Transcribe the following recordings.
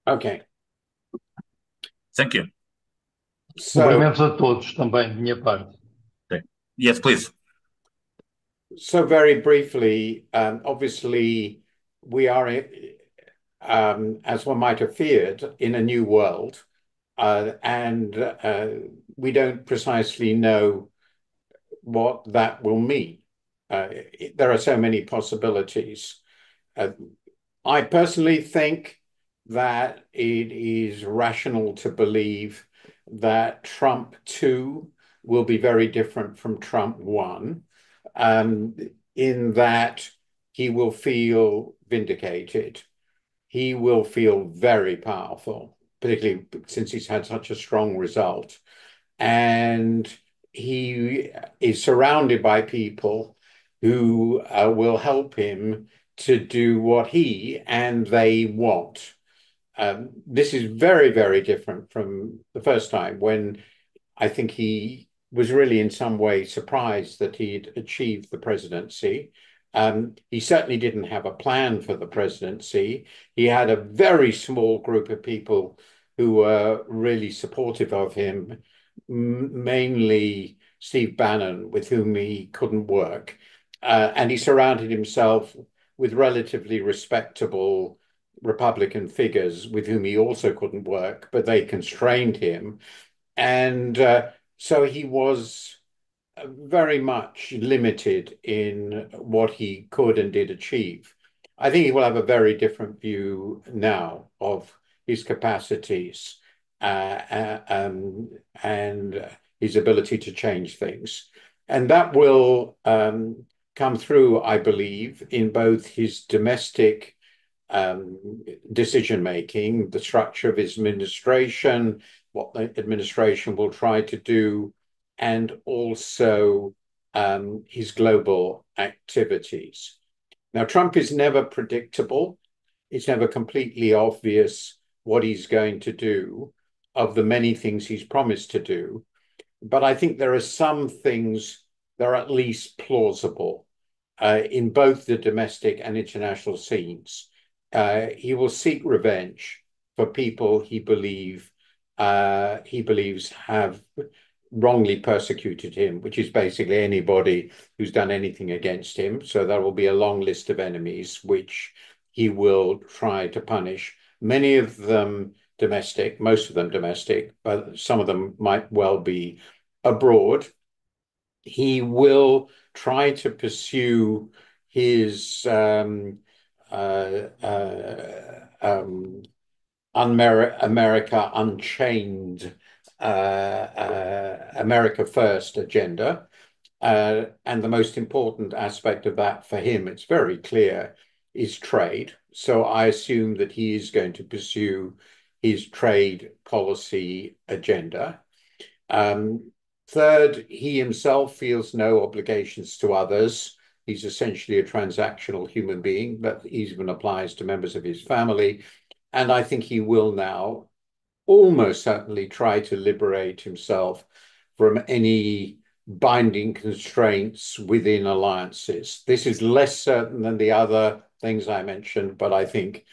Okay. Thank you. So, Cumprimentos a todos também, de minha parte. Okay. Yes, please. so very briefly, obviously, we are, as one might have feared, in a new world, and we don't precisely know what that will mean. There are so many possibilities. Uh, I personally think that it is rational to believe that Trump 2 will be very different from Trump 1, um, in that he will feel vindicated. He will feel very powerful, particularly since he's had such a strong result. And he is surrounded by people who will help him to do what he and they want. This is very, very different from the first time when I think he was really in some way surprised that he'd achieved the presidency. He certainly didn't have a plan for the presidency. He had a very small group of people who were really supportive of him, mainly Steve Bannon, with whom he couldn't work. And he surrounded himself with relatively respectable Republican figures with whom he also couldn't work, but they constrained him. And so he was very much limited in what he could and did achieve. I think he will have a very different view now of his capacities, and his ability to change things. And that will come through, I believe, in both his domestic decision making, the structure of his administration, what the administration will try to do, and also his global activities. Now, Trump is never predictable. It's never completely obvious what he's going to do of the many things he's promised to do. But I think there are some things that are at least plausible in both the domestic and international scenes. He will seek revenge for people he believes have wrongly persecuted him, which is basically anybody who's done anything against him. So there will be a long list of enemies which he will try to punish. Many of them domestic, most of them domestic, but some of them might well be abroad. He will try to pursue his uh, uh, um, America Unchained, America First agenda. And the most important aspect of that for him, it's very clear, is trade. So I assume that he is going to pursue his trade policy agenda. Um, Third, he himself feels no obligations to others. He's essentially a transactional human being, that even applies to members of his family. And I think he will now almost certainly try to liberate himself from any binding constraints within alliances. This is less certain than the other things I mentioned, but I think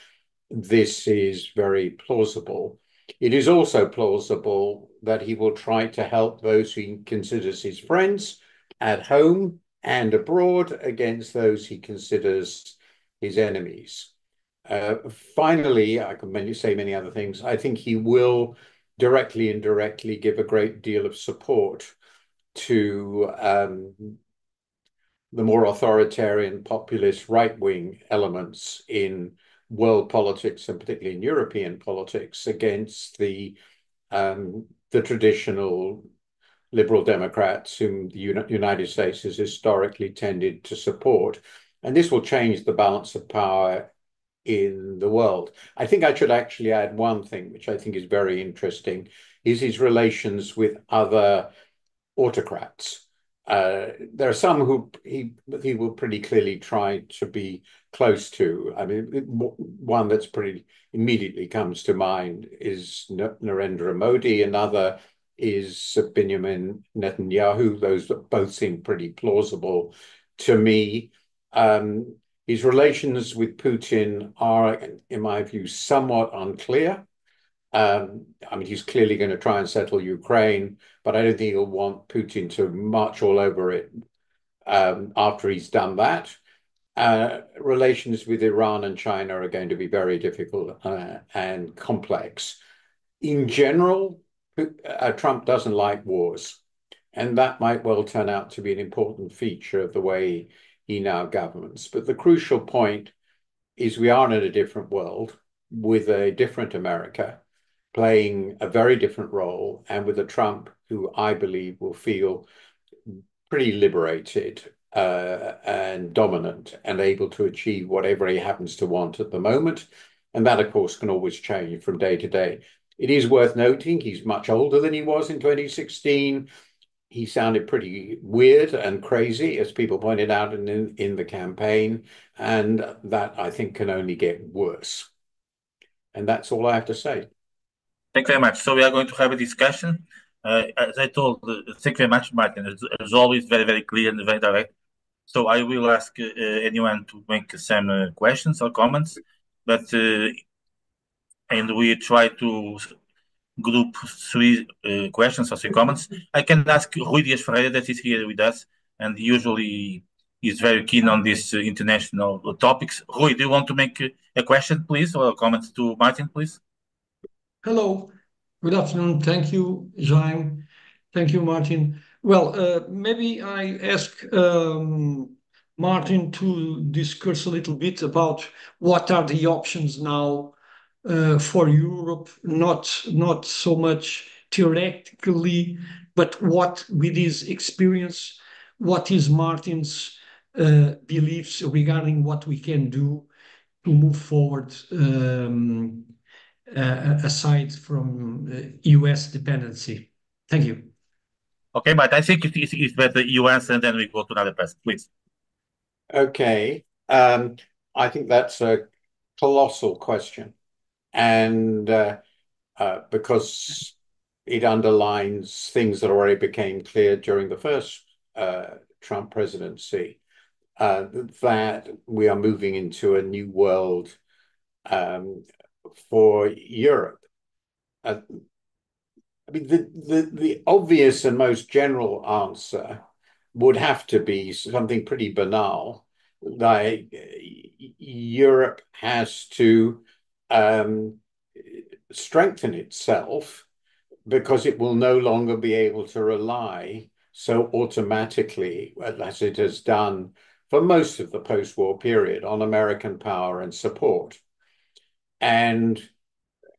this is very plausible. It is also plausible that he will try to help those he considers his friends at home and abroad against those he considers his enemies. Finally, I can say many other things. I think he will directly and indirectly give a great deal of support to the more authoritarian, populist, right-wing elements in world politics and particularly in European politics against the traditional liberal Democrats whom the United States has historically tended to support. And this will change the balance of power in the world. I think I should actually add one thing, which I think is very interesting, is his relations with other autocrats. There are some who he will pretty clearly try to be close to. I mean, one that's pretty immediately comes to mind is Narendra Modi. Another is Benjamin Netanyahu. Those both seem pretty plausible to me. His relations with Putin are, in my view, somewhat unclear. I mean, he's clearly going to try and settle Ukraine, but I don't think he'll want Putin to march all over it after he's done that. Relations with Iran and China are going to be very difficult and complex. In general, Trump doesn't like wars, and that might well turn out to be an important feature of the way he now governs. But the crucial point is we are in a different world with a different America playing a very different role, and with a Trump who I believe will feel pretty liberated and dominant and able to achieve whatever he happens to want at the moment. And that, of course, can always change from day to day. It is worth noting he's much older than he was in 2016. He sounded pretty weird and crazy, as people pointed out in the campaign. And that, I think, can only get worse. And that's all I have to say. Thank you very much. So we are going to have a discussion. As I told, thank you very much, Martin. As always, very, very clear and very direct. So I will ask anyone to make some questions or comments, but and we try to group three questions or three comments. I can ask Rui Dias Ferreira that is here with us and usually is very keen on these international topics. Rui, do you want to make a question, please, or a comment to Martin, please? Hello, good afternoon. Thank you, Jaime. Thank you, Martin. Well, maybe I ask Martin to discuss a little bit about what are the options now for Europe, not so much theoretically, but what with his experience, what is Martin's beliefs regarding what we can do to move forward aside from US dependency. Thank you. Okay, but I think it's better you answer and then we go to another person, please. Okay. I think that's a colossal question. And because it underlines things that already became clear during the first Trump presidency, that we are moving into a new world for Europe. I mean, the obvious and most general answer would have to be something pretty banal, like Europe has to strengthen itself because it will no longer be able to rely so automatically, as it has done for most of the post-war period, on American power and support. And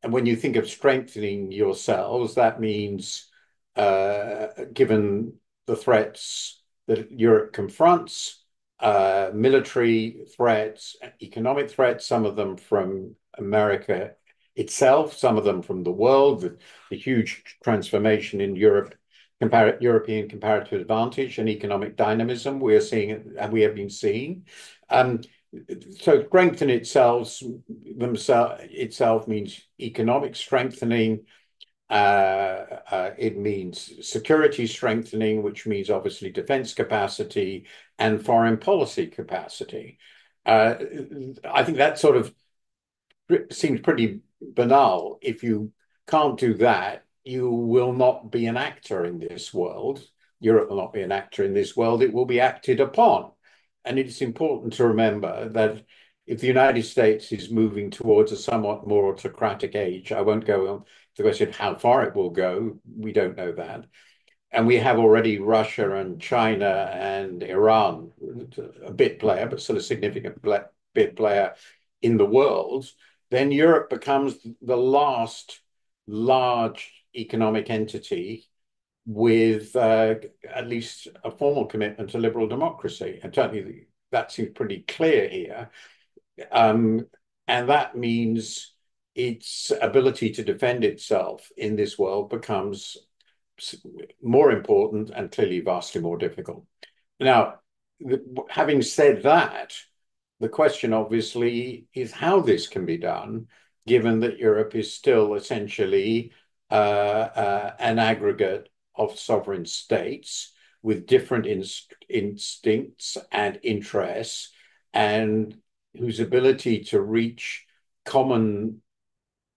when you think of strengthening yourselves, that means, given the threats that Europe confronts, military threats, economic threats, some of them from America itself, some of them from the world, the huge transformation in European comparative advantage and economic dynamism we are seeing and we have been seeing. So strengthen itself means economic strengthening. It means security strengthening, which means obviously defense capacity and foreign policy capacity. I think that sort of seems pretty banal. If you can't do that, you will not be an actor in this world. Europe will not be an actor in this world. It will be acted upon. And it's important to remember that if the United States is moving towards a somewhat more autocratic age, I won't go on to the question how far it will go. We don't know that. And we have already Russia and China and Iran, a bit player, but still a significant bit player in the world. Then Europe becomes the last large economic entity with at least a formal commitment to liberal democracy. And certainly that seems pretty clear here. And that means its ability to defend itself in this world becomes more important and clearly vastly more difficult. Now, having said that, the question obviously is how this can be done, given that Europe is still essentially an aggregate of sovereign states with different instincts and interests and whose ability to reach common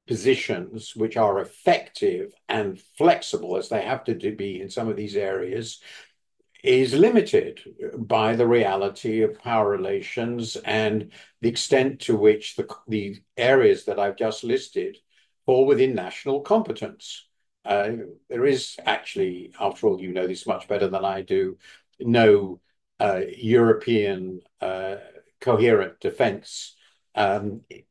positions which are effective and flexible, as they have to be in some of these areas, is limited by the reality of power relations and the extent to which the areas that I've just listed fall within national competence. There is actually, after all, you know this much better than I do, no European coherent defense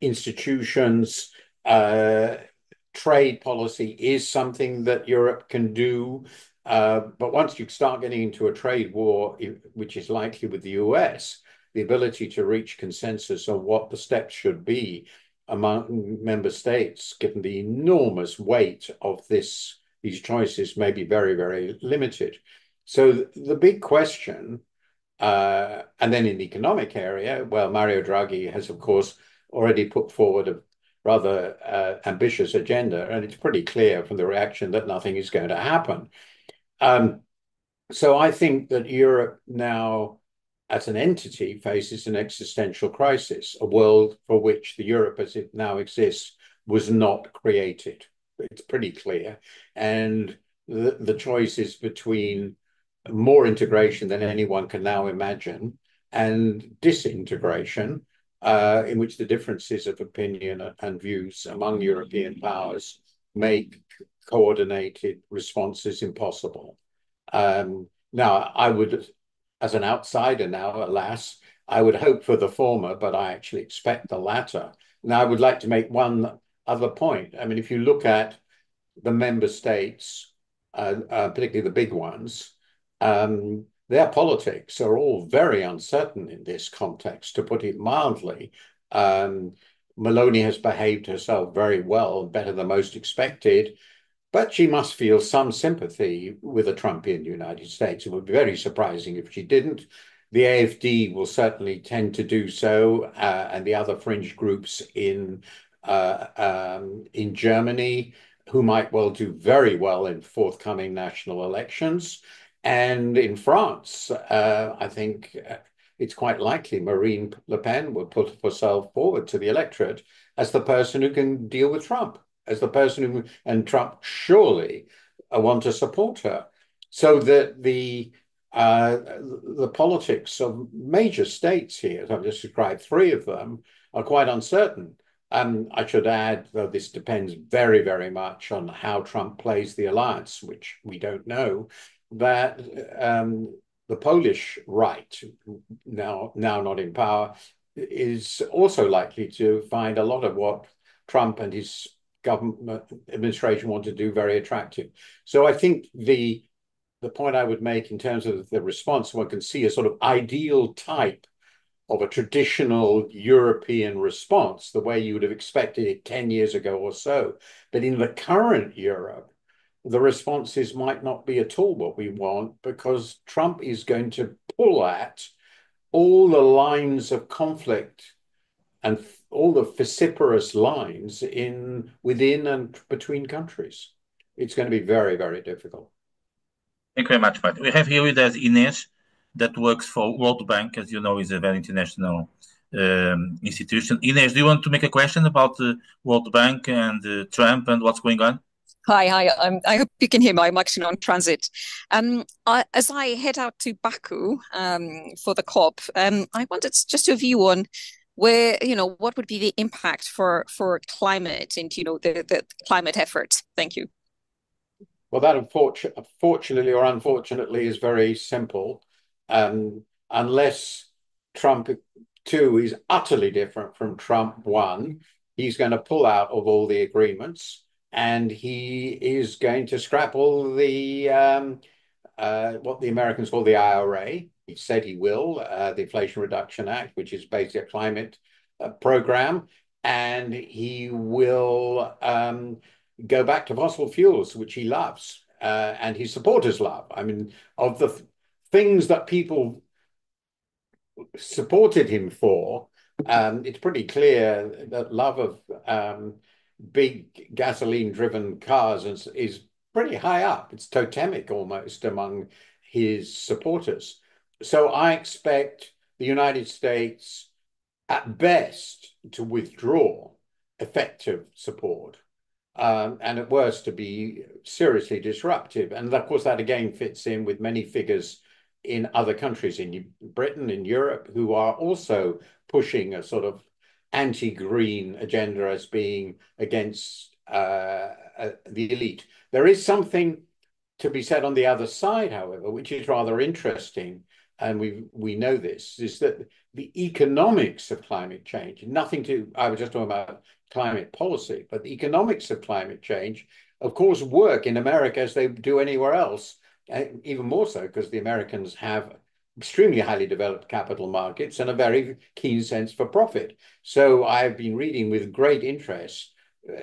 institutions. Trade policy is something that Europe can do. But once you start getting into a trade war, which is likely with the US, the ability to reach consensus on what the steps should be among member states, given the enormous weight of these choices, may be very, very limited. So the big question, and then in the economic area, well, Mario Draghi has, of course, already put forward a rather ambitious agenda, and it's pretty clear from the reaction that nothing is going to happen. So I think that Europe now, as an entity, faces an existential crisis, a world for which the Europe as it now exists was not created. It's pretty clear. And the choice is between more integration than anyone can now imagine and disintegration, in which the differences of opinion and views among European powers make coordinated responses impossible. Now, I would, as an outsider now, alas, I would hope for the former, but I actually expect the latter. Now, I would like to make one other point. I mean, if you look at the member states, particularly the big ones, their politics are all very uncertain in this context, to put it mildly. Maloney has behaved herself very well, better than most expected, but she must feel some sympathy with a Trumpian United States. It would be very surprising if she didn't. The AfD will certainly tend to do so, and the other fringe groups in Germany, who might well do very well in forthcoming national elections. And in France, I think it's quite likely Marine Le Pen will put herself forward to the electorate as the person who can deal with Trump, as the person who, and Trump surely want to support her. So that the politics of major states here, as I've just described, three of them, are quite uncertain. I should add, though this depends very, very much on how Trump plays the alliance, which we don't know, that the Polish right, now not in power, is also likely to find a lot of what Trump and his government administration want to do very attractive. So I think the point I would make in terms of the response, one can see a sort of ideal type of a traditional European response, the way you would have expected it 10 years ago or so. But in the current Europe, the responses might not be at all what we want, because Trump is going to pull at all the lines of conflict and all the vociferous lines within and between countries. It's going to be very, very difficult. Thank you very much, Martin. We have here with us Ines, that works for World Bank, as you know, is a very international institution. Ines, do you want to make a question about the World Bank and Trump and what's going on? Hi. I hope you can hear me. I'm actually on transit. As I head out to Baku for the COP, I wanted just a view on where, what would be the impact for climate and, the climate efforts. Thank you. Well, that fortunately or unfortunately is very simple. Unless Trump 2 is utterly different from Trump 1, he's going to pull out of all the agreements, and he is going to scrap all the what the Americans call the IRA. He said he will, the Inflation Reduction Act, which is basically a climate program, and he will go back to fossil fuels, which he loves, and his supporters love. I mean, of the things that people supported him for, it's pretty clear that love of big gasoline-driven cars is pretty high up. It's totemic almost among his supporters. So I expect the United States at best to withdraw effective support, and at worst to be seriously disruptive. And of course, that again fits in with many figures in other countries, in Britain, in Europe, who are also pushing a sort of anti-green agenda as being against the elite. There is something to be said on the other side, however, which is rather interesting, and we know this, is that the economics of climate change, nothing to, I was just talking about climate policy, but the economics of climate change, of course, work in America as they do anywhere else, even more so because the Americans have extremely highly developed capital markets and a very keen sense for profit. So I've been reading with great interest,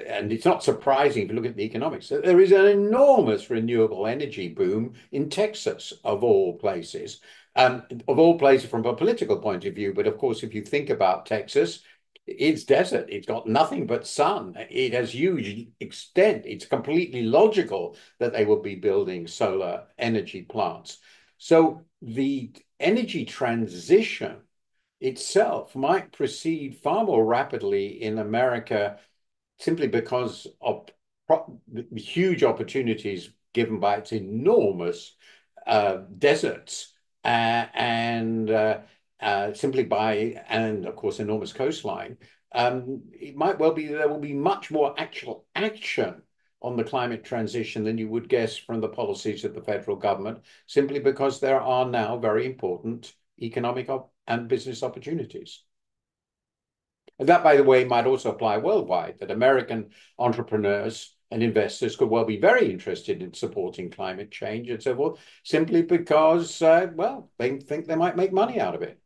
and it's not surprising if you look at the economics, that there is an enormous renewable energy boom in Texas, of all places. Of all places from a political point of view, but of course, if you think about Texas, it's desert. It's got nothing but sun. It has huge extent. It's completely logical that they will be building solar energy plants. So the energy transition itself might proceed far more rapidly in America simply because of the huge opportunities given by its enormous deserts and simply by, and of course, enormous coastline. It might well be there will be much more actual action on the climate transition than you would guess from the policies of the federal government, simply because there are now very important economic and business opportunities. And that, by the way, might also apply worldwide, that American entrepreneurs and investors could well be very interested in supporting climate change and so forth, simply because, well, they think they might make money out of it.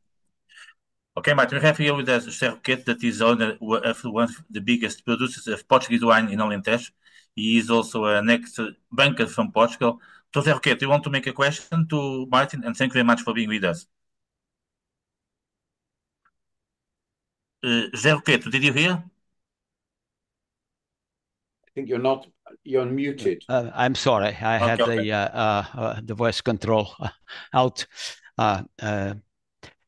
Okay, Martin, we have here with us José Roquete, that is owner of one of the biggest producers of Portuguese wine in Alentejo. He is also an ex-banker from Portugal. José Roquete, you want to make a question to Martin? And thank you very much for being with us. José Roquete, did you hear? I think you're muted. I'm sorry, I had the voice control out.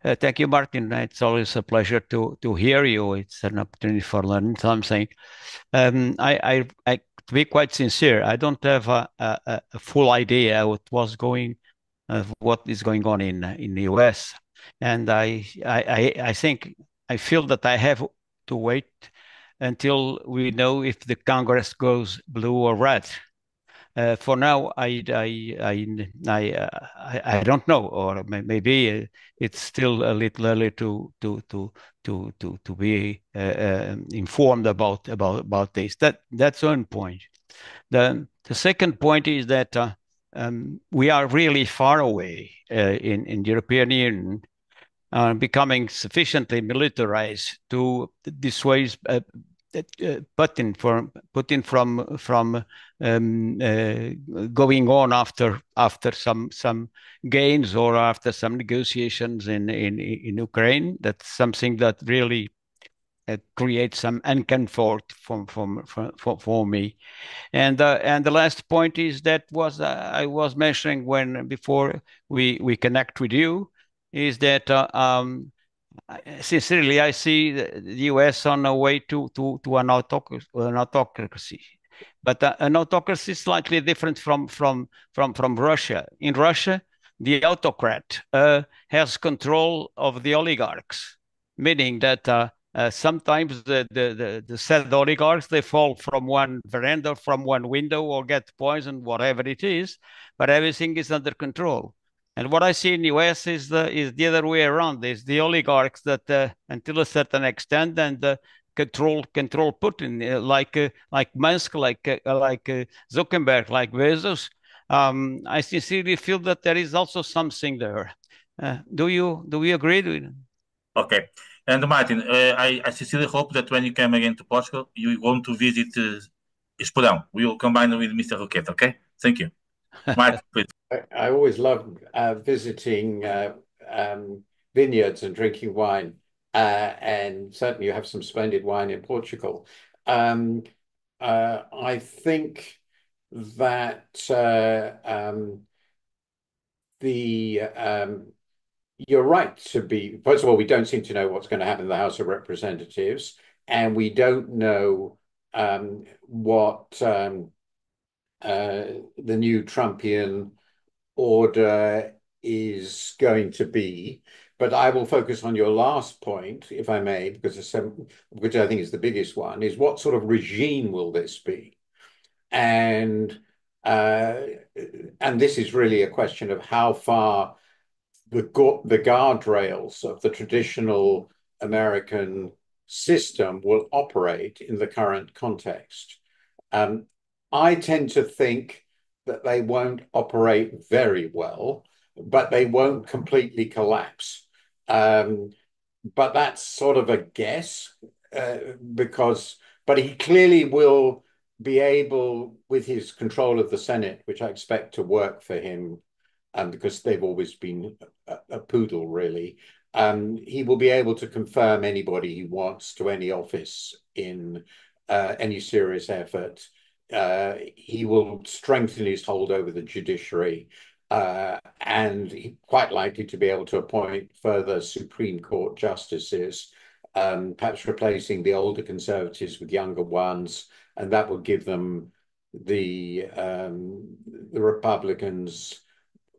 Thank you, Martin. It's always a pleasure to hear you. It's an opportunity for learning something. To be quite sincere, I don't have a full idea what what is going on in the US, and I think I feel that I have to wait until we know if the Congress goes blue or red. For now, I don't know, or maybe it's still a little early to be informed about this. That's one point. The second point is that we are really far away in the European Union, becoming sufficiently militarized to dissuade Putin from going on after some gains or after some negotiations in Ukraine. That's something that really creates some uncomfort for me. And the last point is that I was mentioning before we connect with you, is that sincerely, I see the US on a way to an autocracy. But an autocracy is slightly different from Russia. In Russia, the autocrat has control of the oligarchs, meaning that sometimes the said oligarchs, they fall from one veranda, from one window, or get poisoned, whatever it is, but everything is under control. And what I see in the US is the other way around. There's the oligarchs that, until a certain extent, and control Putin, like Musk, like Zuckerberg, like Bezos. I sincerely feel that there is also something there. Do you agree? Okay. And Martin, I sincerely hope that when you come again to Portugal, you want to visit Esporão. We will combine with Mr. Roquete, okay? Thank you. Martin, please. I always love visiting vineyards and drinking wine, and certainly you have some splendid wine in Portugal. I think that the you're right to be. First of all, we don't seem to know what's going to happen in the House of Representatives, and we don't know what the new Trumpian order is going to be. But I will focus on your last point, if I may, because which I think is the biggest one, is what sort of regime will this be? And uh, and this is really a question of how far the guardrails of the traditional American system will operate in the current context. Um, I tend to think that they won't operate very well, but they won't completely collapse. Um, but that's sort of a guess uh, because, but he clearly will be able, with his control of the Senate, which I expect to work for him, because they've always been a poodle, really. He will be able to confirm anybody he wants to any office in any serious effort. He will strengthen his hold over the judiciary, and quite likely to be able to appoint further Supreme Court justices, perhaps replacing the older conservatives with younger ones, and that will give them the Republicans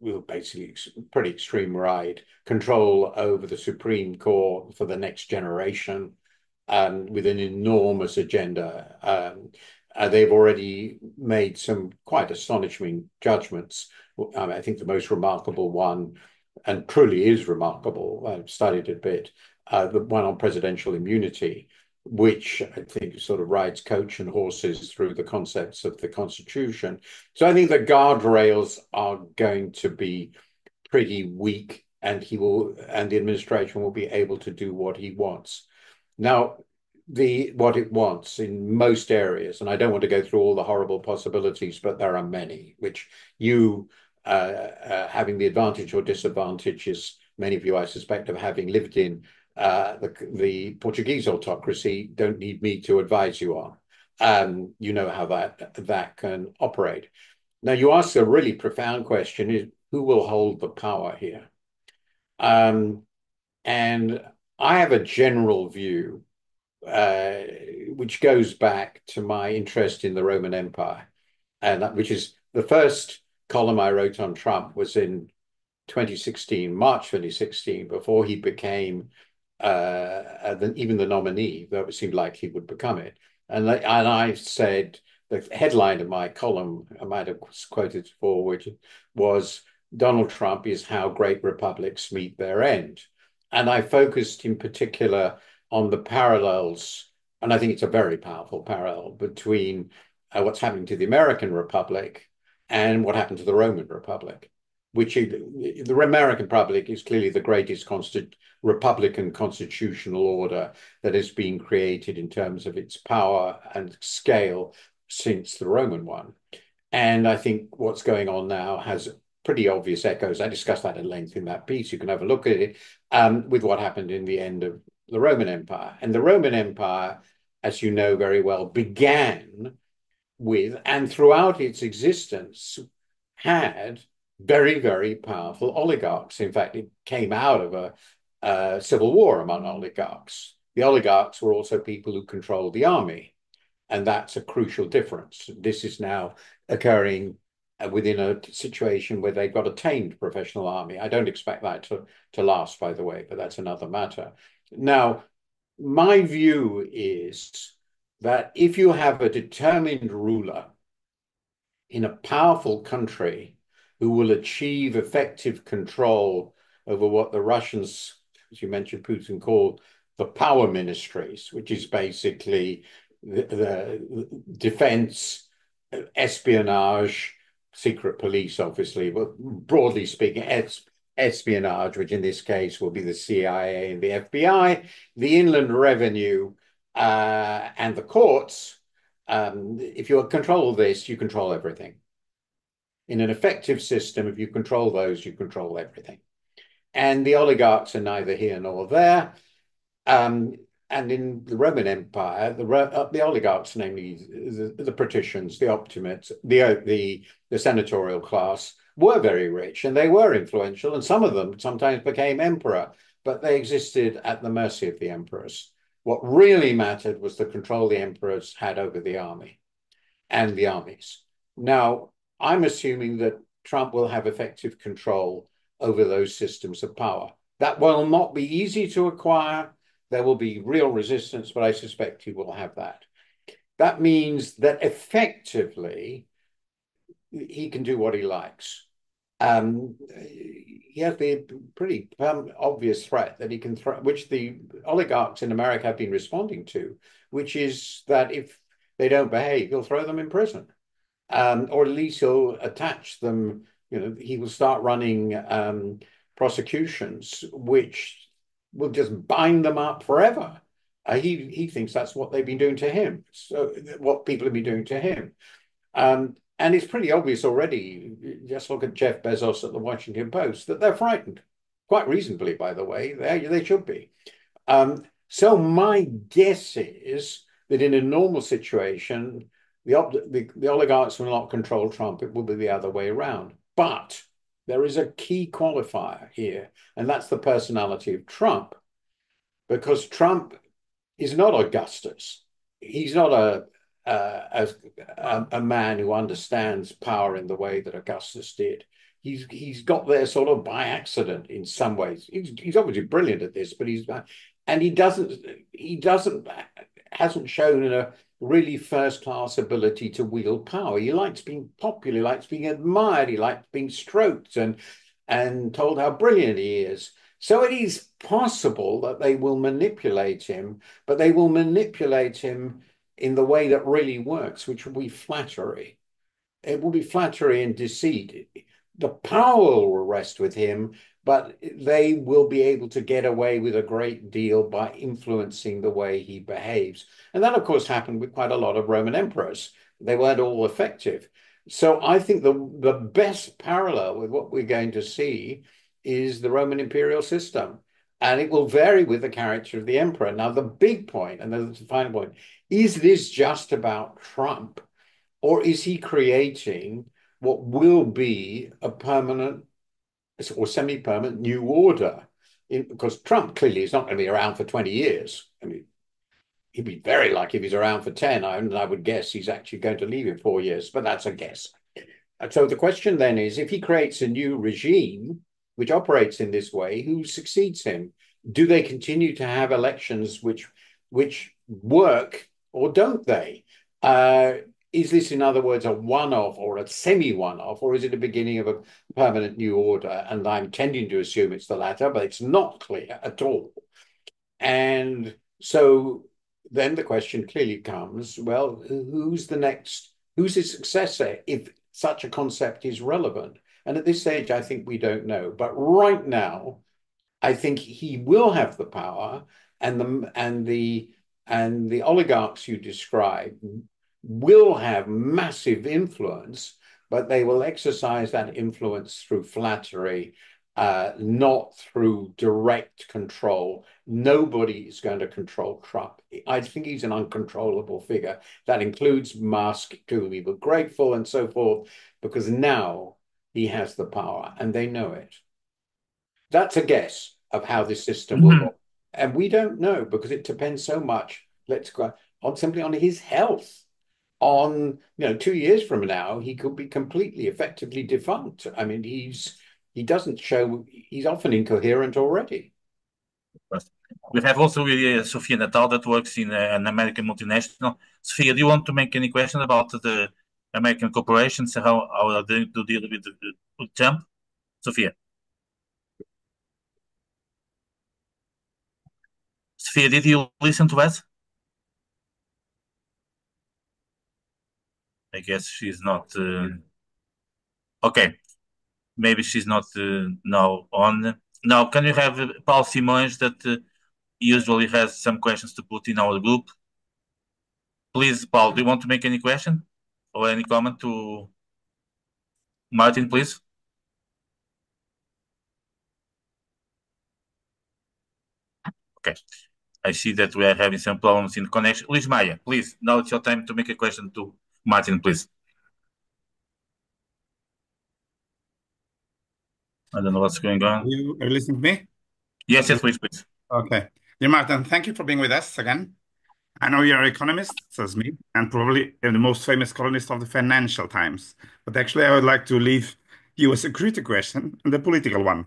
will basically pretty extreme right control over the Supreme Court for the next generation, with an enormous agenda. They've already made some quite astonishing judgments. I think the most remarkable one, and truly is remarkable, I've studied it a bit, the one on presidential immunity, which I think sort of rides coach and horses through the concepts of the Constitution. So I think the guardrails are going to be pretty weak, and the administration will be able to do what he wants. Now, what it wants in most areas, and I don't want to go through all the horrible possibilities, but there are many, which you, having the advantage or disadvantages, many of you, I suspect, of having lived in the Portuguese autocracy, don't need me to advise you on. You know how that can operate. Now, you ask a really profound question: is who will hold the power here? Um, and I have a general view, uh, which goes back to my interest in the Roman Empire, and which is the first column I wrote on Trump was in 2016, March 2016, before he became even the nominee, though it seemed like he would become it. And I said the headline of my column, I might have quoted it before, which was Donald Trump is how great republics meet their end. And I focused in particular on the parallels, and I think it's a very powerful parallel between what's happening to the American Republic and what happened to the Roman Republic, which the American Republic is clearly the greatest Republican constitutional order that has been created in terms of its power and scale since the Roman one. And I think what's going on now has pretty obvious echoes. I discussed that at length in that piece. You can have a look at it, with what happened in the end of the Roman Empire. And the Roman Empire, as you know very well, began with, and throughout its existence, had very, very powerful oligarchs. In fact, it came out of a civil war among oligarchs. The oligarchs were also people who controlled the army, and that's a crucial difference. This is now occurring within a situation where they've got a tamed professional army. I don't expect that to last, by the way, but that's another matter. Now, my view is that if you have a determined ruler in a powerful country who will achieve effective control over what the Russians, as you mentioned, Putin, called the power ministries, which is basically the defense, espionage, secret police, obviously, but broadly speaking, espionage, which in this case will be the CIA and the FBI, the Inland Revenue, and the courts. If you control this, you control everything. In an effective system, if you control those, you control everything. And the oligarchs are neither here nor there. And in the Roman Empire, the oligarchs, namely the patricians, the optimates, the senatorial class, were very rich and they were influential, and some of them sometimes became emperor, but they existed at the mercy of the emperors. What really mattered was the control the emperors had over the army and the armies. Now, I'm assuming that Trump will have effective control over those systems of power. That will not be easy to acquire. There will be real resistance, but I suspect he will have that. That means that effectively he can do what he likes. He has the pretty obvious threat that he can threat, which the oligarchs in America have been responding to, which is that if they don't behave, he'll throw them in prison, or at least he'll attach them. You know, he will start running prosecutions, which will just bind them up forever. He thinks that's what they've been doing to him. So what people have been doing to him. And it's pretty obvious already. Just look at Jeff Bezos at the Washington Post that they're frightened, quite reasonably, by the way. They should be. So my guess is that in a normal situation, the oligarchs will not control Trump. It will be the other way around. But there is a key qualifier here, and that's the personality of Trump, because Trump is not Augustus. He's not a man who understands power in the way that Augustus did. He's got there sort of by accident in some ways. He's obviously brilliant at this, but he hasn't shown a really first class ability to wield power. He likes being popular, he likes being admired, he likes being stroked and told how brilliant he is. So it is possible that they will manipulate him, but they will manipulate him in the way that really works, which will be flattery. It will be flattery and deceit. The power will rest with him, but they will be able to get away with a great deal by influencing the way he behaves. And that, of course, happened with quite a lot of Roman emperors. They weren't all effective. So I think the best parallel with what we're going to see is the Roman imperial system. And it will vary with the character of the emperor. Now, the big point, and the final point, is this just about Trump, or is he creating what will be a permanent or semi-permanent new order? Because Trump clearly is not going to be around for 20 years. I mean, he'd be very lucky if he's around for 10. I would guess he's actually going to leave in 4 years, but that's a guess. So the question then is, if he creates a new regime which operates in this way, who succeeds him? Do they continue to have elections which work, or don't they? Is this, in other words, a one-off or a semi-one-off, or is it the beginning of a permanent new order? And I'm tending to assume it's the latter, but it's not clear at all. And so then the question clearly comes, well, who's his successor if such a concept is relevant? And at this stage, I think we don't know. But right now, I think he will have the power, and the oligarchs you describe will have massive influence, but they will exercise that influence through flattery, not through direct control. Nobody is going to control Trump. I think he's an uncontrollable figure. That includes Musk, to whom we were grateful, and so forth, because now he has the power, and they know it. That's a guess of how this system will work. And we don't know, because it depends so much, let's go on simply on his health. On 2 years from now, he could be completely effectively defunct. I mean, he's often incoherent already. We have also Sophia Natal that works in an American multinational. Sophia, do you want to make any question about the American corporations and how are they to deal with Trump? Sophia. Sophia, did you listen to us? I guess she's not. Okay, maybe she's not now on. Now, can you have Paul Simões that usually has some questions to put in our group? Please, Paul, do you want to make any question or any comment to Martin, please? Okay. I see that we are having some problems in connection. Luis Maya, please, now it's your time to make a question to Martin, please. I don't know what's going Are on. you listening to me? Yes, yes, please, please. Okay. Dear Martin, thank you for being with us again. I know you're an economist, as me, and probably the most famous columnist of the Financial Times. But actually, I would like to leave you a security question and a political one.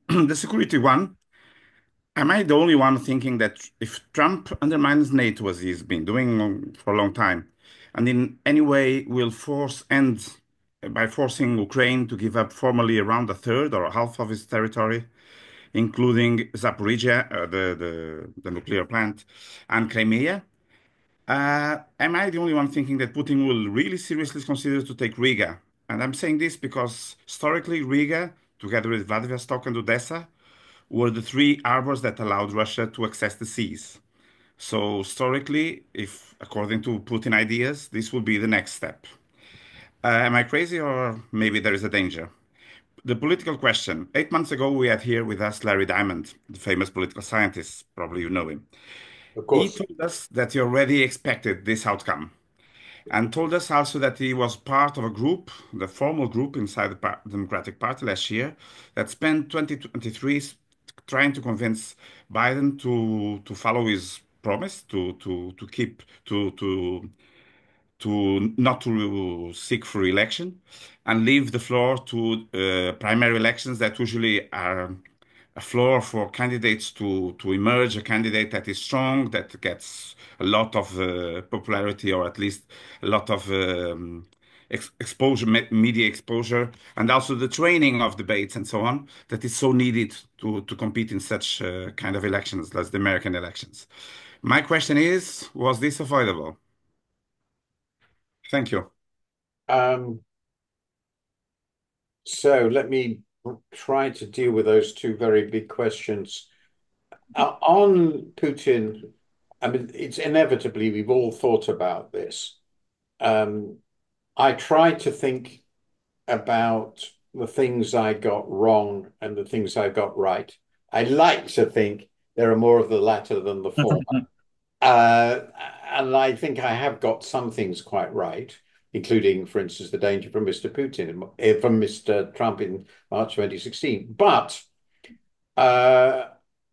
The security one, am I the only one thinking that if Trump undermines NATO, as he's been doing for a long time, and in any way will force end by forcing Ukraine to give up formally around a third or half of its territory, including Zaporizhia, the nuclear plant, and Crimea. Am I the only one thinking that Putin will really seriously consider to take Riga? And I'm saying this because historically, Riga, together with Vladivostok and Odessa, were the three harbors that allowed Russia to access the seas. So historically, if according to Putin ideas, this will be the next step. Am I crazy, or maybe there is a danger? The political question. 8 months ago, we had here with us Larry Diamond, the famous political scientist. Probably you know him. Of He course. told us that he already expected this outcome and told us also that he was part of a group, the formal group inside the Democratic Party last year, that spent 2023 trying to convince Biden to follow his promise to keep to not to seek for election and leave the floor to primary elections that usually are a floor for candidates to emerge, a candidate that is strong, that gets a lot of popularity or at least a lot of exposure, media exposure, and also the training of debates and so on that is so needed to compete in such kind of elections as the American elections. My question is, was this avoidable? Thank you. Um, so let me try to deal with those two very big questions. On Putin, I mean, it's inevitably, we've all thought about this. Um, I try to think about the things I got wrong and the things I got right. I like to think there are more of the latter than the former. Uh, and I think I have got some things quite right, including, for instance, the danger from Mr. Putin, from Mr. Trump in March 2016. But uh,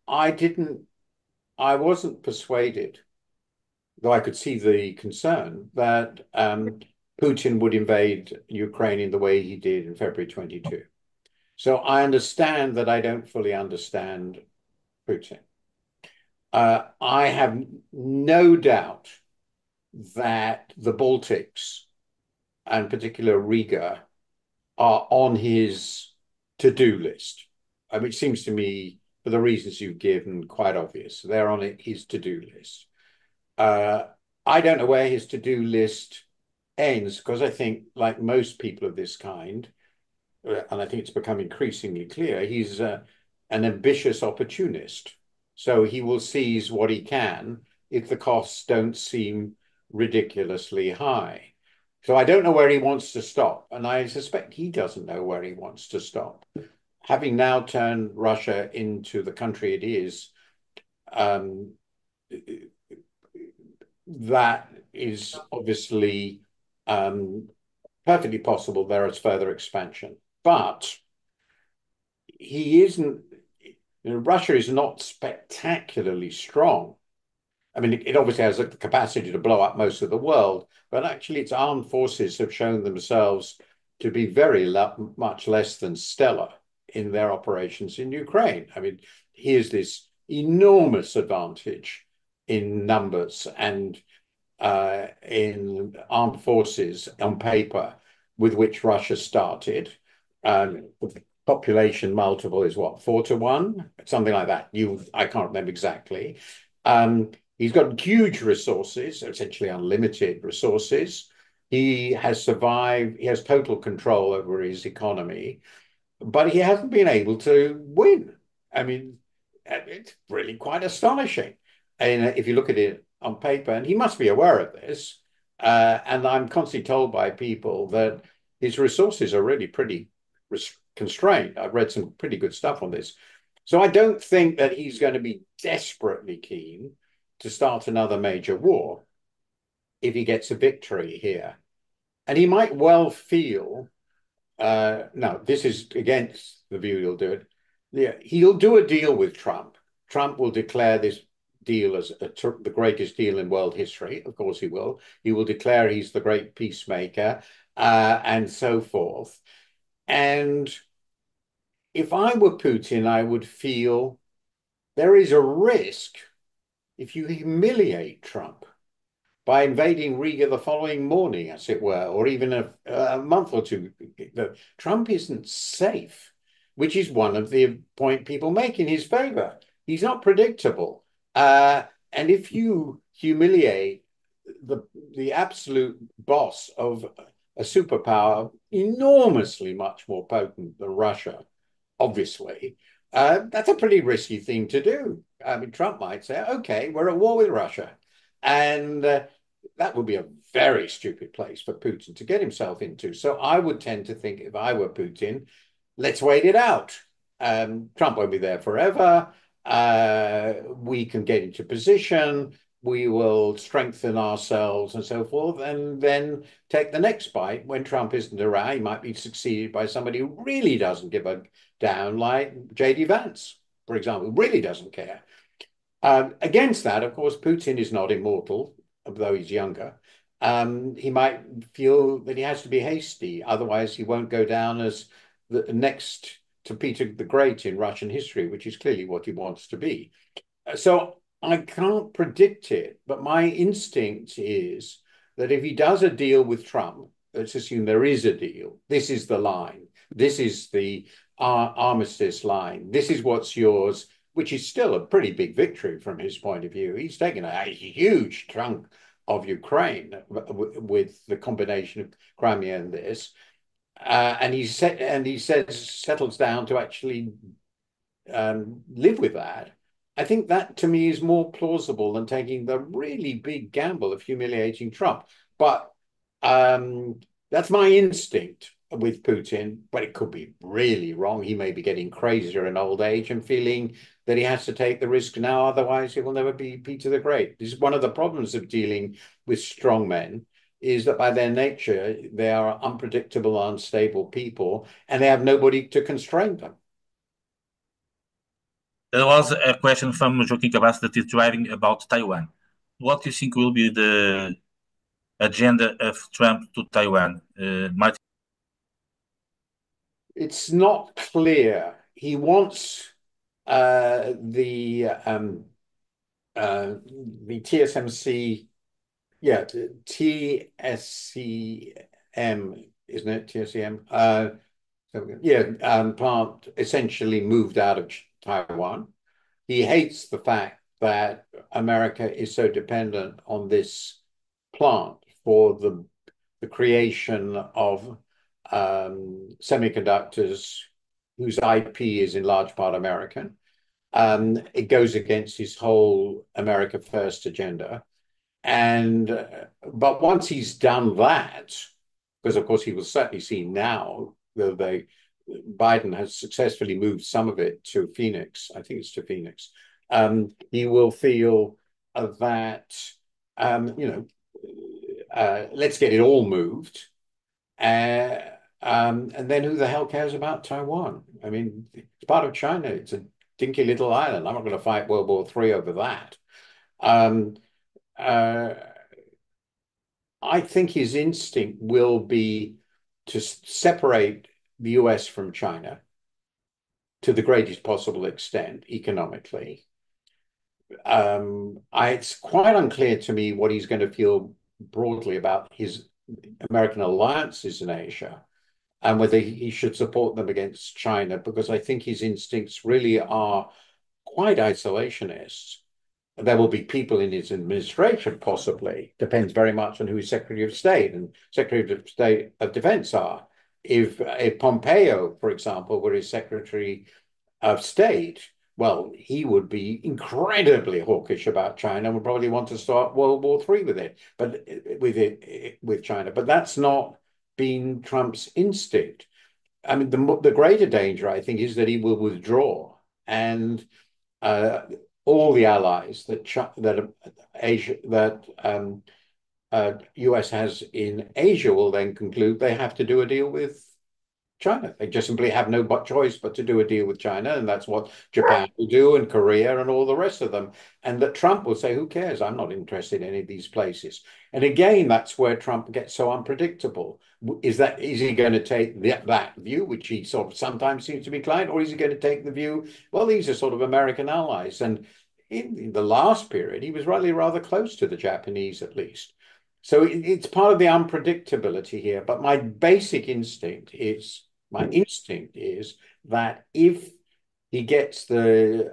I didn't, I wasn't persuaded, though I could see the concern that Putin would invade Ukraine in the way he did in February 22. So I understand that I don't fully understand Putin. I have no doubt that the Baltics, and particular Riga, are on his to-do list. I mean, it seems to me, for the reasons you've given, quite obvious. They're on his to-do list. Uh, I don't know where his to-do list ends, because I think, like most people of this kind, and I think it's become increasingly clear, he's an ambitious opportunist. So he will seize what he can if the costs don't seem ridiculously high. So I don't know where he wants to stop, and I suspect he doesn't know where he wants to stop. Having now turned Russia into the country it is, um, that is obviously perfectly possible there is further expansion. But he isn't, Russia is not spectacularly strong. I mean, it obviously has the capacity to blow up most of the world, but actually its armed forces have shown themselves to be very much less than stellar in their operations in Ukraine. I mean, here's this enormous advantage in numbers and in armed forces on paper with which Russia started. The population multiple is what, 4-1, something like that. I can't remember exactly. He's got huge resources, essentially unlimited resources. He has survived, he has total control over his economy, but he hasn't been able to win. I mean, it's really quite astonishing. And if you look at it on paper, and he must be aware of this, and I'm constantly told by people that his resources are really pretty constrained. I've read some pretty good stuff on this. So I don't think that he's going to be desperately keen to start another major war if he gets a victory here. And he might well feel no, this is against the view he'll do it. Yeah, he'll do a deal with Trump. Trump will declare this deal as the greatest deal in world history. Of course, he will. He will declare he's the great peacemaker, and so forth. And if I were Putin, I would feel there is a risk if you humiliate Trump by invading Riga the following morning, as it were, or even a month or two. Trump isn't safe, which is one of the point people make in his favor. He's not predictable. And if you humiliate the absolute boss of a superpower, enormously much more potent than Russia, obviously, that's a pretty risky thing to do. I mean, Trump might say, okay, we're at war with Russia. And that would be a very stupid place for Putin to get himself into. So I would tend to think, if I were Putin, let's wait it out. Trump won't be there forever. We can get into position. We will strengthen ourselves and so forth, and then take the next bite when Trump isn't around. He might be succeeded by somebody who really doesn't give a down, like J.D. Vance, for example, who really doesn't care. Against that, of course, Putin is not immortal, though he's younger. He might feel that he has to be hasty, otherwise he won't go down as the next to Peter the Great in Russian history, which is clearly what he wants to be. So I can't predict it, but my instinct is that if he does a deal with Trump, let's assume there is a deal, this is the line, this is the armistice line, this is what's yours, which is still a pretty big victory from his point of view. He's taken a huge chunk of Ukraine with the combination of Crimea and this, and he says settles down to actually live with that. I think that to me is more plausible than taking the really big gamble of humiliating Trump. But that's my instinct with Putin, but it could be really wrong. He may be getting crazier in old age and feeling that he has to take the risk now, otherwise he will never be Peter the Great. This is one of the problems of dealing with strong men, is that by their nature, they are unpredictable, unstable people, and they have nobody to constrain them. There was a question from Joaquim Cabas that is driving about Taiwan. What do you think will be the agenda of Trump to Taiwan? It's not clear. He wants the TSMC, yeah, TSCM, isn't it? TSCM. Plant essentially moved out of Taiwan. He hates the fact that America is so dependent on this plant for the creation of semiconductors whose IP is in large part American. It goes against his whole America First agenda. But once he's done that, because of course he will certainly see now that Biden has successfully moved some of it to Phoenix, I think it's to Phoenix, he will feel that, let's get it all moved. And then who the hell cares about Taiwan? I mean, it's part of China. It's a dinky little island. I'm not going to fight World War III over that. I think his instinct will be to separate the US from China to the greatest possible extent economically. It's quite unclear to me what he's going to feel broadly about his American alliances in Asia and whether he should support them against China, because I think his instincts really are quite isolationist. There will be people in his administration, possibly, depends very much on who his Secretary of State and Secretary of State of Defense are. If Pompeo, for example, were his Secretary of State, well, he would be incredibly hawkish about China and would probably want to start World War III with China. But that's not been Trump's instinct. I mean, the greater danger, I think, is that he will withdraw, and all the allies US has in Asia will then conclude they have to do a deal with China. They just simply have no but choice but to do a deal with China, and that's what Japan will do, and Korea, and all the rest of them. And that Trump will say, "Who cares? I'm not interested in any of these places." And again, that's where Trump gets so unpredictable. Is he going to take that view, which he sort of sometimes seems to be inclined, or is he going to take the view, well, these are sort of American allies? And in the last period, he was really rather close to the Japanese, at least. So it's part of the unpredictability here. But my instinct is that if he gets the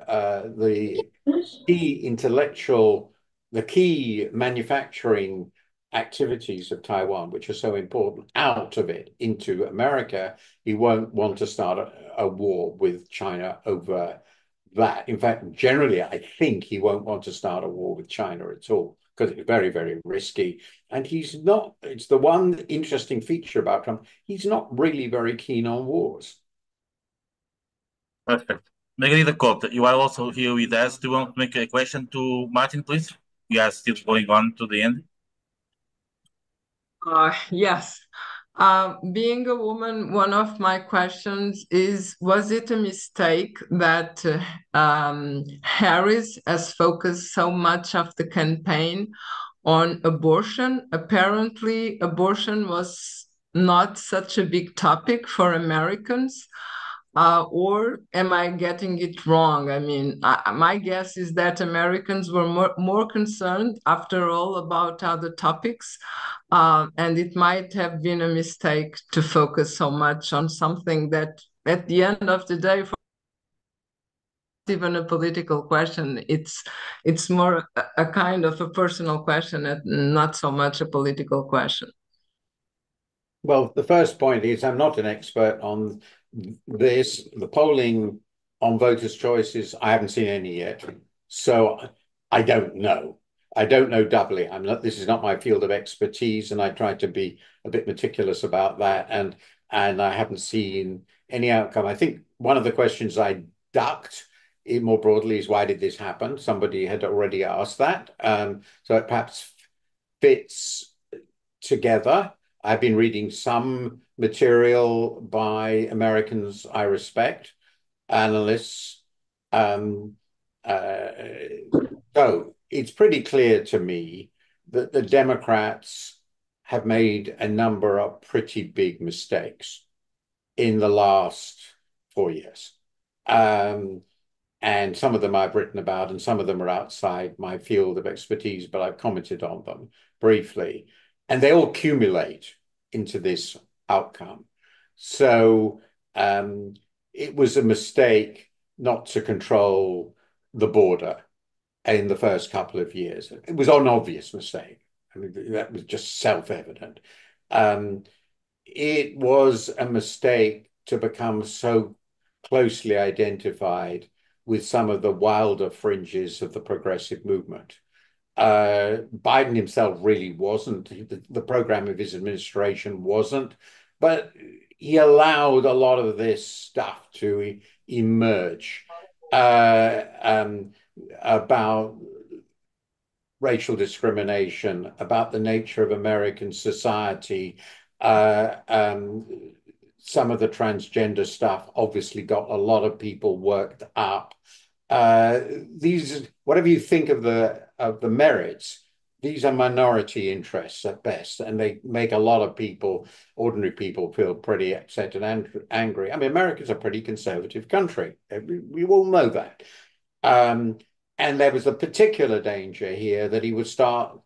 key intellectual, the key manufacturing activities of Taiwan, which are so important, out of it into America, he won't want to start a war with China over that. In fact, generally, I think he won't want to start a war with China at all because it's very, very risky. And he's not, it's the one interesting feature about Trump, he's not really very keen on wars. Perfect. Margarida Couto, you are also here with us. Do you want to make a question to Martin, please? We are still going on to the end. Yes. Being a woman, one of my questions is, was it a mistake that Harris has focused so much of the campaign on abortion? Apparently, abortion was not such a big topic for Americans. Or am I getting it wrong? I mean, my guess is that Americans were more concerned, after all, about other topics. And it might have been a mistake to focus so much on something that, at the end of the day, for even a political question, it's more a kind of a personal question and not so much a political question. Well, the first point is I'm not an expert on this. The polling on voters' choices, I haven't seen any yet. So I don't know. I don't know doubly. This is not my field of expertise, and I try to be a bit meticulous about that. And I haven't seen any outcome. I think one of the questions I ducked more broadly is, why did this happen? Somebody had already asked that. So it perhaps fits together. I've been reading some material by Americans I respect, analysts. So it's pretty clear to me that the Democrats have made a number of pretty big mistakes in the last 4 years. And some of them I've written about, and some of them are outside my field of expertise, but I've commented on them briefly. And they all accumulate into this outcome. So it was a mistake not to control the border in the first couple of years. It was an obvious mistake. I mean, that was just self-evident. It was a mistake to become so closely identified with some of the wilder fringes of the progressive movement. Biden himself really wasn't. The program of his administration wasn't, but he allowed a lot of this stuff to emerge about racial discrimination, about the nature of American society. Some of the transgender stuff obviously got a lot of people worked up. Whatever you think of the merits, these are minority interests at best, and they make a lot of people, ordinary people, feel pretty upset and angry. I mean, America's a pretty conservative country. We all know that. And there was a particular danger here that he would start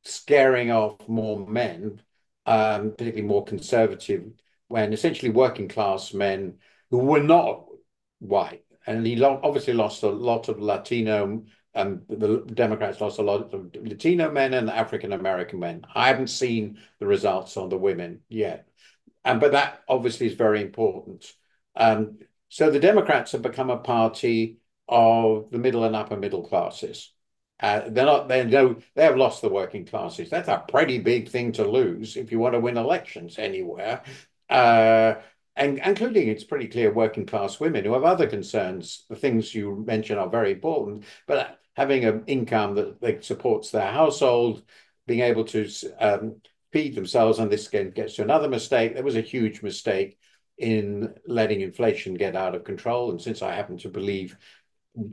scaring off more men, particularly more conservative, when essentially working class men who were not white. And he obviously lost a lot of Latino, and the Democrats lost a lot of Latino men and African American men. I haven't seen the results on the women yet, but that obviously is very important. So the Democrats have become a party of the middle and upper middle classes. They have lost the working classes. That's a pretty big thing to lose if you want to win elections anywhere. And including, it's pretty clear, working class women who have other concerns. The things you mentioned are very important, but having an income that supports their household, being able to feed themselves, and this again gets to another mistake. There was a huge mistake in letting inflation get out of control. And since I happen to believe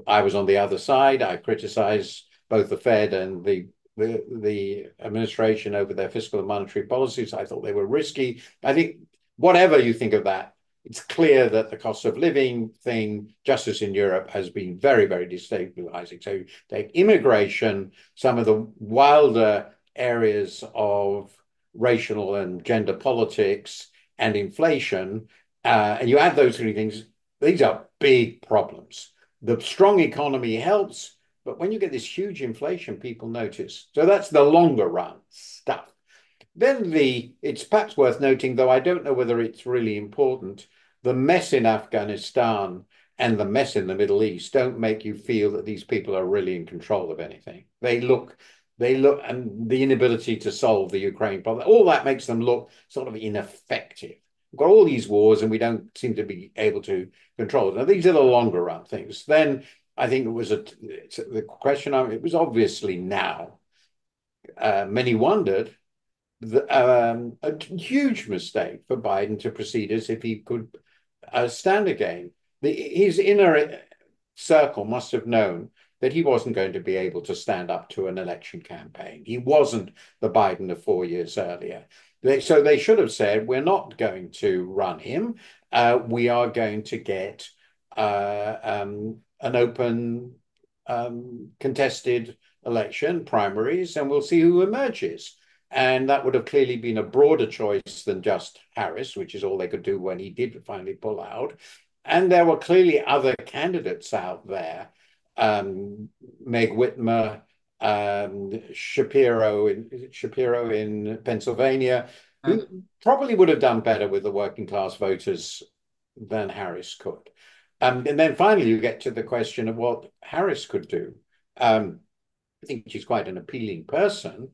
I was on the other side, I criticized both the Fed and the administration over their fiscal and monetary policies. I thought they were risky. I think whatever you think of that, it's clear that the cost of living thing, just as in Europe, has been very, very destabilizing. So take immigration, some of the wilder areas of racial and gender politics and inflation, and you add those three things, these are big problems. The strong economy helps, but when you get this huge inflation, people notice. So that's the longer run stuff. Then it's perhaps worth noting, though I don't know whether it's really important, the mess in Afghanistan and the mess in the Middle East don't make you feel that these people are really in control of anything. They look, and the inability to solve the Ukraine problem, all that makes them look sort of ineffective. We've got all these wars and we don't seem to be able to control it. Now, these are the longer run things. Then I think the question, it was obviously now. Many wondered, a huge mistake for Biden to proceed as if he could stand again. His inner circle must have known that he wasn't going to be able to stand up to an election campaign. He wasn't the Biden of 4 years earlier. So they should have said, we're not going to run him. We are going to get an open, contested election, primaries, and we'll see who emerges. And that would have clearly been a broader choice than just Harris, which is all they could do when he did finally pull out. And there were clearly other candidates out there, Meg Whitmer, Shapiro in Pennsylvania, who probably would have done better with the working class voters than Harris could. And then finally, you get to the question of what Harris could do. I think she's quite an appealing person.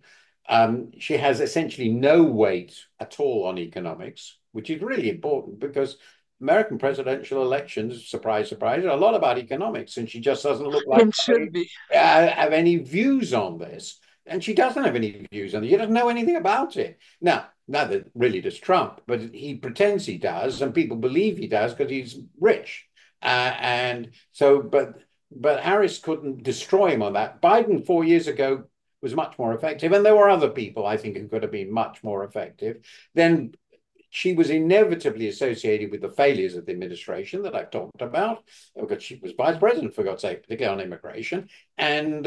She has essentially no weight at all on economics, which is really important because American presidential elections, surprise, surprise, are a lot about economics, and she just doesn't look like have any views on this. And she doesn't have any views on it. She doesn't know anything about it. Now, neither really does Trump, but he pretends he does, and people believe he does because he's rich. And so, but Harris couldn't destroy him on that. Biden 4 years ago was much more effective, and there were other people I think who could have been much more effective. Then she was inevitably associated with the failures of the administration that I've talked about, because she was vice president, for God's sake, particularly on immigration, and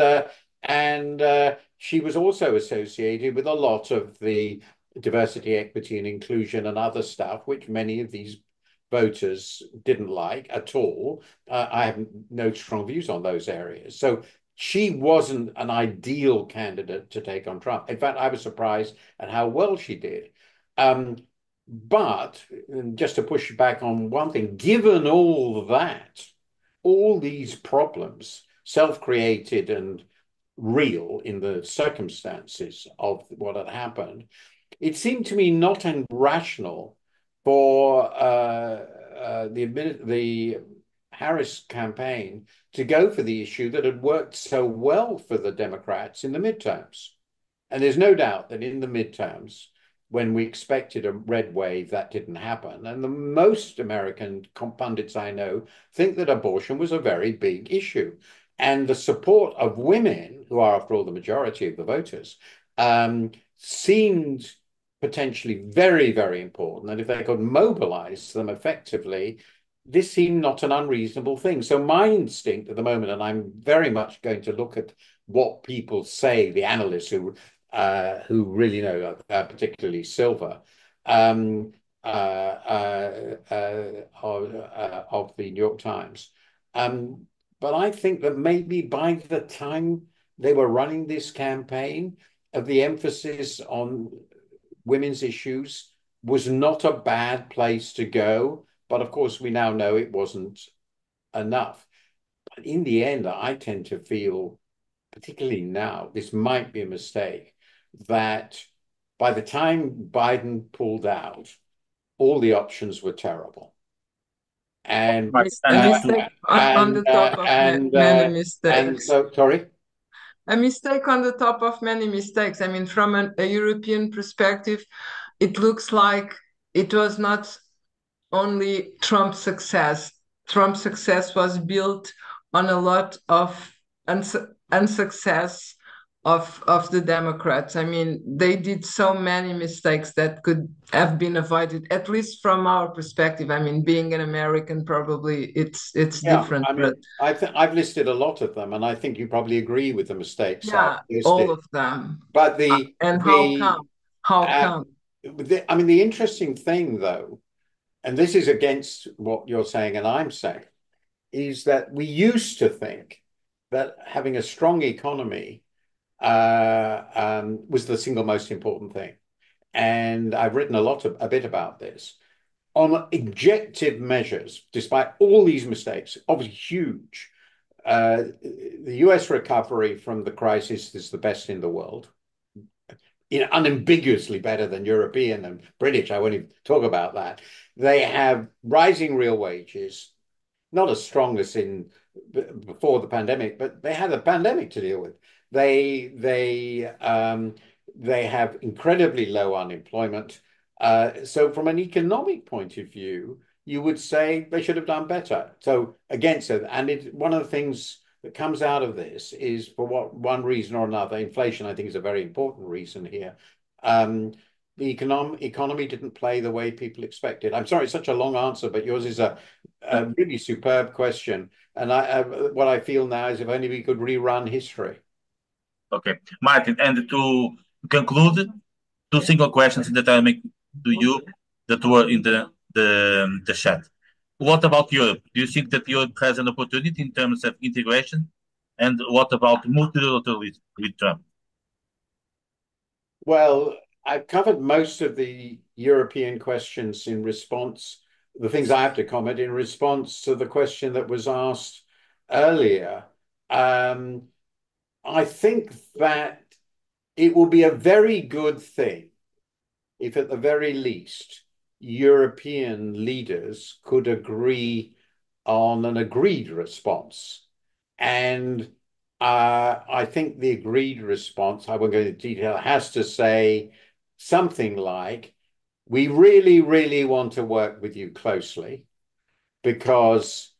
she was also associated with a lot of the diversity, equity, and inclusion and other stuff, which many of these voters didn't like at all. I have no strong views on those areas. So she wasn't an ideal candidate to take on Trump. In fact, I was surprised at how well she did. But just to push back on one thing, given all that, all these problems, self-created and real in the circumstances of what had happened, it seemed to me not irrational for the Harris campaign to go for the issue that had worked so well for the Democrats in the midterms. And there's no doubt that in the midterms, when we expected a red wave, that didn't happen. And the most American pundits I know think that abortion was a very big issue. And the support of women, who are, after all, the majority of the voters, seemed potentially very, very important. And if they could mobilize them effectively, this seemed not an unreasonable thing. So my instinct at the moment, and I'm very much going to look at what people say, the analysts who really know, particularly Silver, of the New York Times. But I think that maybe by the time they were running this campaign, of the emphasis on women's issues was not a bad place to go. But of course, we now know it wasn't enough. But in the end, I tend to feel, particularly now, this might be a mistake, that by the time Biden pulled out, all the options were terrible. And a mistake on the top of many mistakes. And so, sorry? A mistake on the top of many mistakes. I mean, from a European perspective, it looks like it was not only Trump's success. Trump's success was built on a lot of unsuccess of the Democrats. I mean, they did so many mistakes that could have been avoided, at least from our perspective. I mean, being an American, probably it's Yeah, different, I but mean, I've listed a lot of them, and I think you probably agree with the mistakes I've yeah, all listed. of them. But And how come? How uh, come? I mean, the interesting thing, though, and this is against what you're saying and I'm saying, is that we used to think that having a strong economy was the single most important thing. And I've written a bit about this on objective measures, despite all these mistakes, obviously huge. The US recovery from the crisis is the best in the world, unambiguously better than European and British. I won't even talk about that. They have rising real wages, not as strong as in before the pandemic, but they had a pandemic to deal with. They have incredibly low unemployment. So from an economic point of view, you would say they should have done better. So against it, and one of the things that comes out of this is, for one reason or another, inflation, I think, is a very important reason here. The economy didn't play the way people expected. I'm sorry, it's such a long answer, but yours is a really superb question. And what I feel now is if only we could rerun history. Okay, Martin, and to conclude, two single questions that I make to you that were in the chat. What about Europe? Do you think that Europe has an opportunity in terms of integration? And what about multilateralism with Trump? Well, I've covered most of the European questions in response, the things I have to comment in response to the question that was asked earlier. I think that it will be a very good thing if, at the very least, European leaders could agree on an agreed response. And I think the agreed response, I won't go into detail, has to say something like, we really, really want to work with you closely because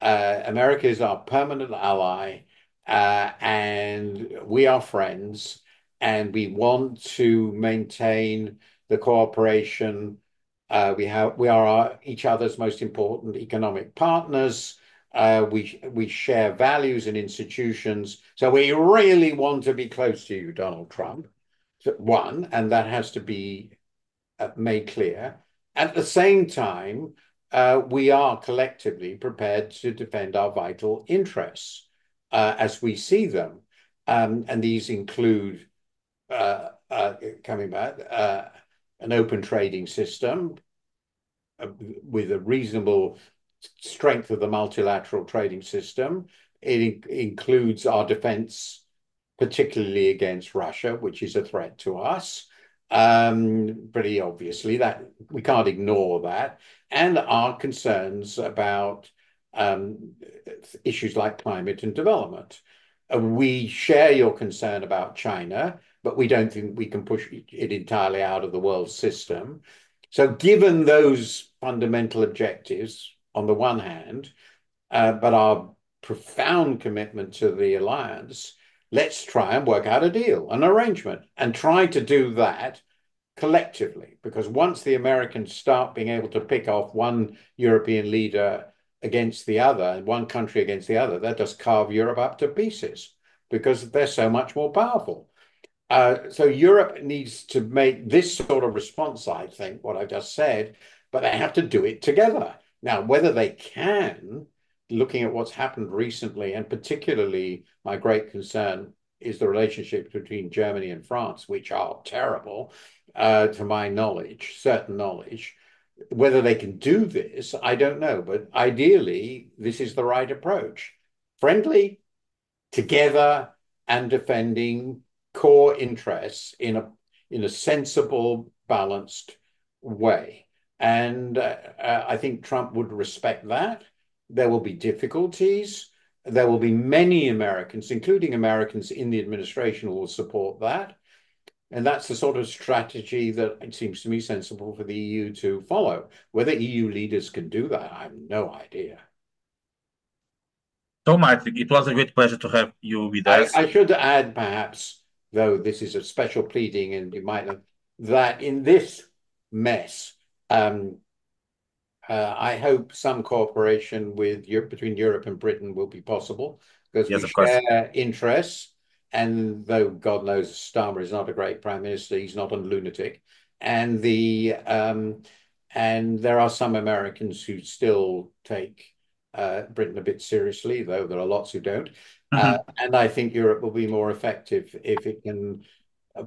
America is our permanent ally, and we are friends, and we want to maintain the cooperation. We are each other's most important economic partners. We share values and institutions, so we really want to be close to you, Donald Trump. One, and that has to be made clear. At the same time, we are collectively prepared to defend our vital interests as we see them. And these include, coming back, an open trading system with a reasonable strength of the multilateral trading system. It includes our defense, particularly against Russia, which is a threat to us. Pretty obviously, that we can't ignore that, and our concerns about issues like climate and development. We share your concern about China, but we don't think we can push it entirely out of the world system. So given those fundamental objectives on the one hand, but our profound commitment to the alliance, let's try and work out a deal, an arrangement, and try to do that collectively. Because once the Americans start being able to pick off one European leader against the other, and one country against the other, that just carve Europe up to pieces because they're so much more powerful. So Europe needs to make this sort of response, I think, what I just said, but they have to do it together. Now, whether they can, looking at what's happened recently, and particularly my great concern is the relationships between Germany and France, which are terrible, to my knowledge, certain knowledge. Whether they can do this, I don't know, but ideally, this is the right approach. Friendly, together, and defending core interests in a sensible, balanced way. And I think Trump would respect that. There will be difficulties. There will be many Americans, including Americans in the administration, who will support that. And that's the sort of strategy that it seems to me sensible for the EU to follow. Whether EU leaders can do that, I have no idea. So, Martin, it was a great pleasure to have you with us. I should add, perhaps, though this is a special pleading, and you might have, that in this mess, I hope some cooperation with Europe, between Europe and Britain will be possible because Yes, we of course. share interests. And though God knows Starmer is not a great prime minister, he's not a lunatic. And and there are some Americans who still take Britain a bit seriously, though there are lots who don't. And I think Europe will be more effective if it can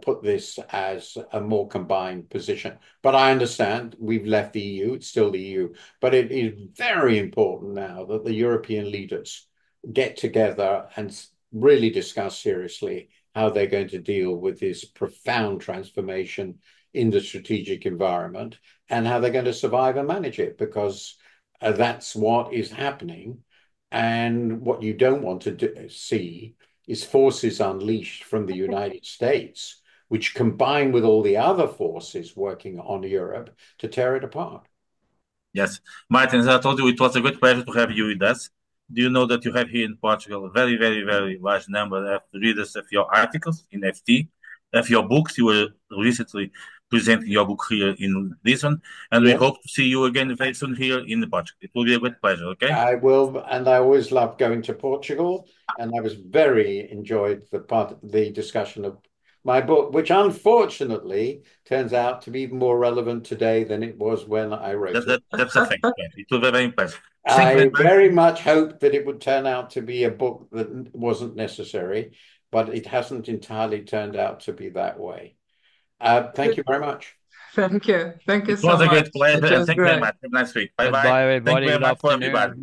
put this as a more combined position. But I understand we've left the EU, it's still the EU, but it is very important now that the European leaders get together and really discuss seriously how they're going to deal with this profound transformation in the strategic environment and how they're going to survive and manage it, because that's what is happening. And what you don't want to see is forces unleashed from the United States, which combine with all the other forces working on Europe to tear it apart. Yes. Martin, as I told you, it was a great pleasure to have you with us. Do you know that you have here in Portugal a very, very, very large number of readers of your articles in FT, of your books? You were recently presenting your book here in Lisbon, and we hope to see you again very soon here in Portugal. It will be a great pleasure, okay? I will, and I always love going to Portugal, and I was very enjoyed the discussion of my book, which unfortunately turns out to be more relevant today than it was when I wrote it. That's a fact. It will be very impressive. I very much hoped that it would turn out to be a book that wasn't necessary, but it hasn't entirely turned out to be that way. Thank you very much. Thank you. Thank you It so was much. a great pleasure, It and was thank you very great. much. Have a nice week. Bye-bye. Goodbye, Thank you everybody. very Good much for afternoon. everybody.